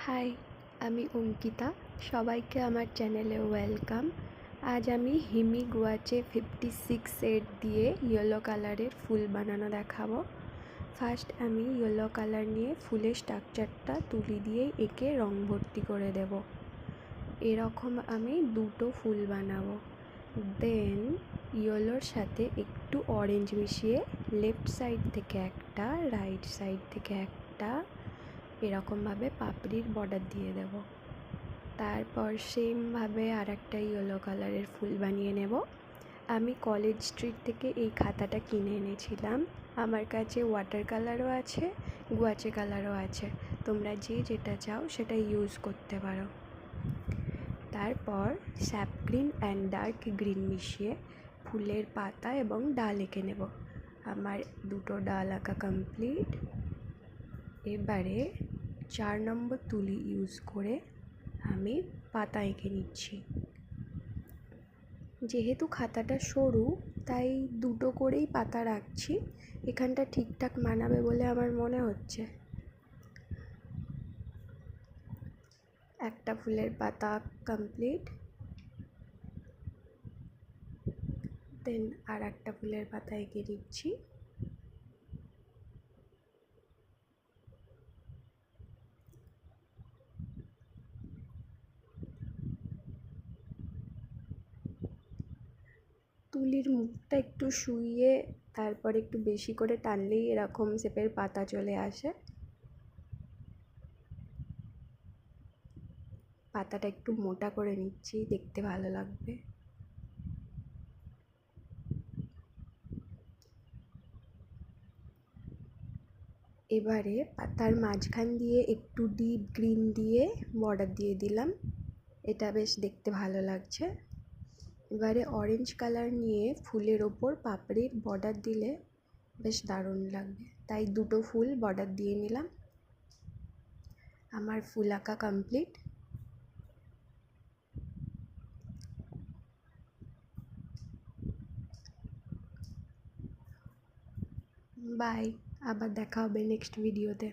High, আমি অঙ্কিতা। সবাইকে আমার চ্যানেলে ওয়েলকাম। আজ আমি হিমি গুয়াচে 56 সেট দিয়ে ইয়েলো কালারের ফুল বানানো দেখাবো। ফার্স্ট আমি ইয়েলো কালার নিয়ে ফুলের স্ট্রাকচারটা তুলি দিয়ে এঁকে রং ভর্তি করে দেব। এরকম আমি দুটো ফুল বানাবো। দেন ইয়েলোর সাথে একটু অরেঞ্জ মিশিয়ে লেফট সাইড থেকে একটা, রাইট সাইড থেকে একটা এরকমভাবে পাপড়ির বর্ডার দিয়ে দেব। তারপর সেমভাবে আর একটা ইয়েলো কালারের ফুল বানিয়ে নেব। আমি কলেজ স্ট্রিট থেকে এই খাতাটা কিনে এনেছিলাম। আমার কাছে ওয়াটার কালারও আছে, গুয়াচে কালারও আছে। তোমরা যে যেটা চাও সেটা ইউজ করতে পারো। তারপর sap green and dark green মিশিয়ে ফুলের পাতা এবং ডাল এঁকে নেব। আমার দুটো ডাল আঁকা কমপ্লিট। এবারে 4 নম্বর তুলি ইউজ করে আমি পাতা এঁকে নিচ্ছি। যেহেতু খাতাটা সরু তাই দুটো করেই পাতা রাখছি। এখানটা ঠিকঠাক মানাবে বলে আমার মনে হচ্ছে। একটা ফুলের পাতা কমপ্লিট। দেন আর একটা ফুলের পাতা এঁকে দিচ্ছি। তুলির মুখটা একটু শুইয়ে তারপর একটু বেশি করে টানলেই এরকম শেপের পাতা চলে আসে। পাতাটা একটু মোটা করে নিচ্ছি, দেখতে ভালো লাগবে। এবারে পাতার মাঝখান দিয়ে একটু ডিপ গ্রিন দিয়ে বর্ডার দিয়ে দিলাম। এটা বেশ দেখতে ভালো লাগছে। এবারে অরেঞ্জ কালার নিয়ে ফুলের ওপর পাপড়ির বর্ডার দিলে বেশ দারুণ লাগবে, তাই দুটো ফুল বর্ডার দিয়ে নিলাম। আমার ফুল আঁকা কমপ্লিট। বাই, আবার দেখা হবে নেক্সট ভিডিওতে।